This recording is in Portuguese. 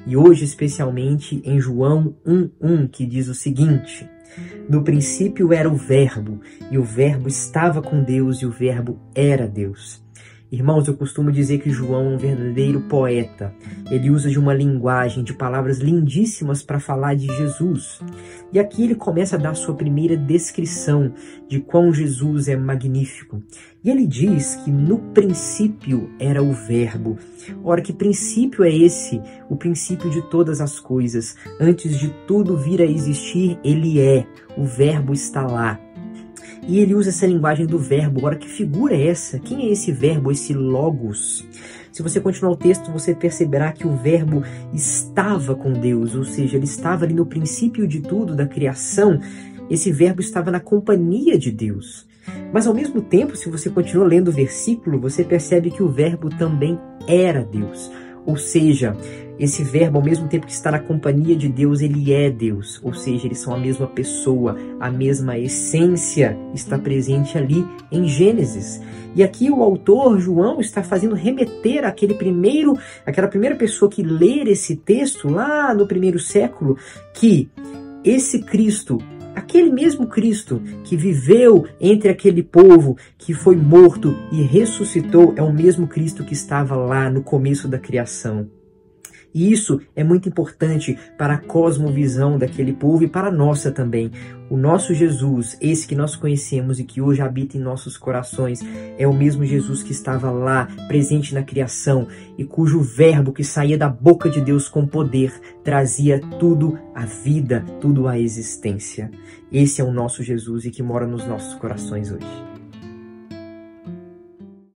e hoje especialmente em João 1:1, que diz o seguinte: no princípio era o Verbo, e o Verbo estava com Deus, e o Verbo era Deus. Irmãos, eu costumo dizer que João é um verdadeiro poeta. Ele usa de uma linguagem, de palavras lindíssimas para falar de Jesus. E aqui ele começa a dar a sua primeira descrição de quão Jesus é magnífico. E ele diz que no princípio era o Verbo. Ora, que princípio é esse? O princípio de todas as coisas. Antes de tudo vir a existir, ele é. O Verbo está lá. E ele usa essa linguagem do verbo. Agora, que figura é essa? Quem é esse verbo, esse logos? Se você continuar o texto, você perceberá que o verbo estava com Deus, ou seja, ele estava ali no princípio de tudo, da criação. Esse verbo estava na companhia de Deus. Mas ao mesmo tempo, se você continua lendo o versículo, você percebe que o verbo também era Deus. Ou seja, esse verbo, ao mesmo tempo que está na companhia de Deus, ele é Deus. Ou seja, eles são a mesma pessoa, a mesma essência está presente ali em Gênesis. E aqui o autor, João, está fazendo remeter aquela primeira pessoa que ler esse texto lá no primeiro século, que esse Cristo, aquele mesmo Cristo que viveu entre aquele povo, que foi morto e ressuscitou, é o mesmo Cristo que estava lá no começo da criação. E isso é muito importante para a cosmovisão daquele povo e para a nossa também. O nosso Jesus, esse que nós conhecemos e que hoje habita em nossos corações, é o mesmo Jesus que estava lá, presente na criação, e cujo verbo que saía da boca de Deus com poder trazia tudo à vida, tudo à existência. Esse é o nosso Jesus e que mora nos nossos corações hoje.